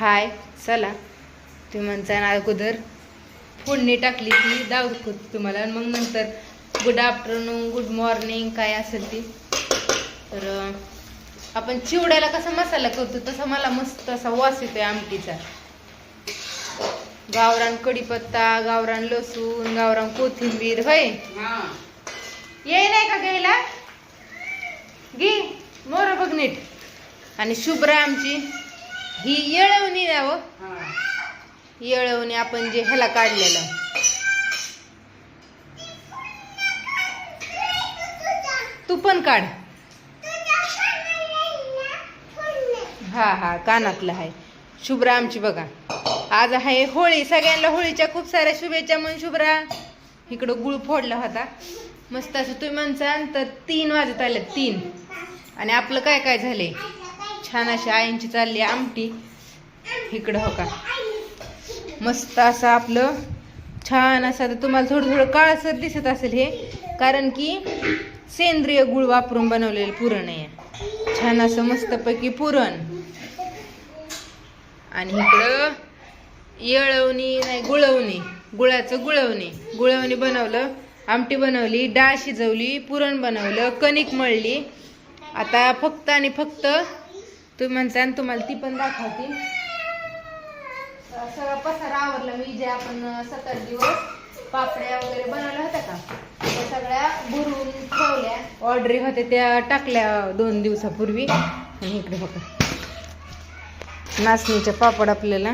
हाय चला तुम्ही म्हणता ना अगोदर फोडणी टाकली की दाखवतो तुम्हाला आणि मग नंतर गुड आफ्टरनून गुड मॉर्निंग काय असेल ती. तर आपण चिवड्याला कसा मसाला करतो तसा मला मस्त असा वास येतोय आमटीचा. गावरान कढीपत्ता, गावरान लसूण, गावरान कोथिंबीर. होय ये नाही का घ्यायला घे मोर बघ नीट. आणि शुभ्रा आमची ही येळवणी ना व येळवणी आपण जे ह्याला काढलेलं तू पण काढ. हा कानातलं आहे. शुभ्रा आमची बघा आज आहे होळी. सगळ्यांना होळीच्या खूप साऱ्या शुभेच्छा. म्हणून शुभ्रा इकडं गुळ फोडला होता मस्त असं तुम्ही म्हणसाल तर 3 वाजत आले 3. आणि आपलं काय काय झाले छान अशी आईंची चालली आमटी इकडं. हो का मस्त असं आपलं छान असं. तुम्हाला थोडं थोडं काळसर दिसत असेल हे कारण की सेंद्रिय गुळ वापरून बनवलेलं पुरण आहे. छान असं मस्तपैकी पुरण. आणि इकडं येळवणी नाही गुळवणी, गुळाचं गुळवणी बनवलं, आमटी बनवली, डाळ शिजवली, पुरण बनवलं, कणिक मळली. आता फक्त आणि फक्त तुम्ही म्हणता तुम्हाला ती पण दाखवते. सगळा पसारा आवरला मी जे आपण 7-8 दिवस पापड्या वगैरे बनवल्या होत्या का त्या सगळ्या भरून ठेवल्या. ऑर्डरी होत्या त्या टाकल्या 2 दिवसापूर्वी. आणि इकडे बघा नाचणीचे पापड आपल्याला,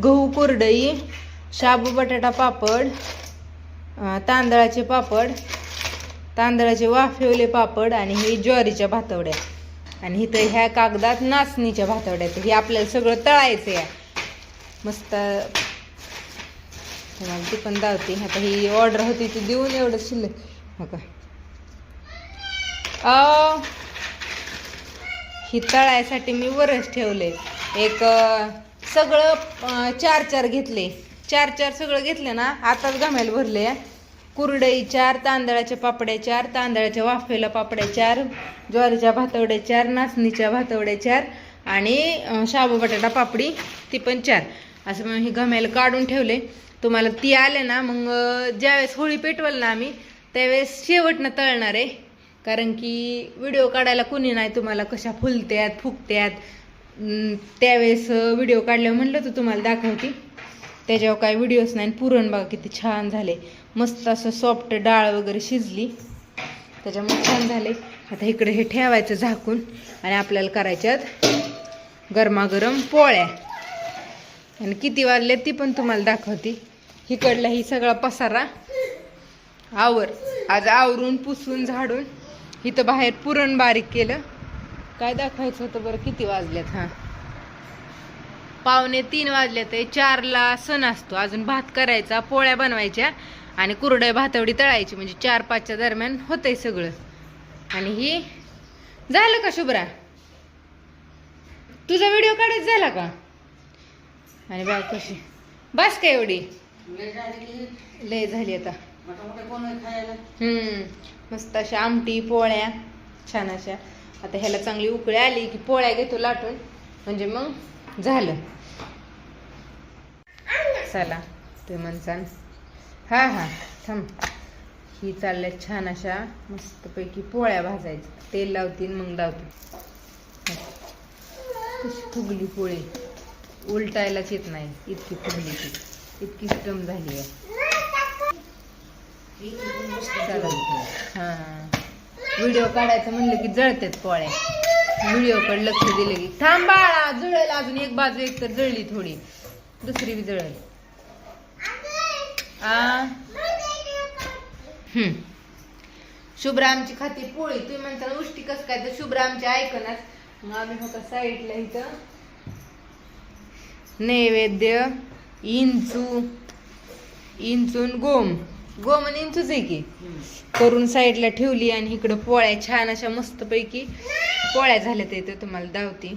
गहू कुरडई, शाबू बटाटा पापड, तांदळाचे पापड, तांदळाचे वाफेवले पापड आणि हे ज्वारीच्या भातवड्या. आणि इथं ह्या कागदात नाचणीच्या भातवड्या. हे आपल्याला सगळं तळायचं आहे मस्त. ती पण दावते. आता ही ऑर्डर होती ती देऊन एवढं शिल्लक. हो का ही तळायसाठी मी वरच ठेवले. एक सगळं 4 घेतले. 4 सगळं घेतले ना आताच घामायला भरले. कुरडई 4, तांदळाच्या पापड्या 4, तांदळाच्या वाफेला पापड्या 4, ज्वारीच्या भातवड्या 4, नाचणीच्या भातवड्या 4 आणि शाबू बटाटा पापडी ती पण 4. असं मग हे घामायला काढून ठेवले. तुम्हाला ती आले ना मग ज्यावेळेस होळी पेटवल ना आम्ही त्यावेळेस शेवटनं तळणार आहे. कारण की व्हिडिओ काढायला कुणी नाही. तुम्हाला कशा फुलत्यात फुगत्यात त्यावेळेस व्हिडिओ काढल्यावर म्हणलं तर तुम्हाला दाखवते. त्याच्यावर काय व्हिडिओच नाही. पुरण बघा किती छान झाले मस्त असं सॉफ्ट. डाळ वगैरे शिजली त्याच्यामुळे छान झाले. आता इकडे हे ठेवायचं झाकून आणि आपल्याला करायच्यात गरमागरम पोळ्या. आणि किती वाजले ती पण तुम्हाला दाखवते. इकडला ही सगळा पसारा आज आवरून पुसून झाडून इथं बाहेर पुरण बारीक केलं. काय दाखवायचं होतं बरं किती वाजलेत. 2:45 वाजलेत. 4ला सण असतो. अजून भात करायचा, पोळ्या बनवायच्या आणि कुरडई भातवडी तळायची. म्हणजे 4-5च्या दरम्यान होतंय सगळं. आणि ही झालं का शुभ्रा तुझा व्हिडिओ काढायचा झाला का. आणि बाय कशी बस का एवढी लय झाली आता. मस्त अशा आमटी पोळ्या छान अशा. आता ह्याला चांगली उकळी आली की पोळ्या घेतो लाटून म्हणजे मग झालं. चला ते म्हणसान हा थांब. ही चालल्या छान अशा मस्तपैकी पोळ्या भाजायच्या. तेल लावतील मग लावते. कशी फुगली पोळी उलटायलाच येत नाही इतकी फुगली ती. इतकी स्टम झाली आहे. व्हिडिओ काढायचं म्हणलं की जळतात पोळ्या. व्हिडिओकडे लक्ष दिलं की थांब बाळा जळेल. अजून एक बाजू एक तर जळली थोडी दुसरी बी जळेल. शुभ्रा आमची खाती पोळी. तुम्ही म्हणता उष्टी कस काय तर शुभ्रा आमची ऐकणार. मग आम्ही होता साईडला इथं नैवेद्य इंचून गोम आणि इंचूच आहे की करून साईडला ठेवली. आणि इकडं पोळ्या छान अशा मस्तपैकी पोळ्या झाल्या. ते तुम्हाला दावती.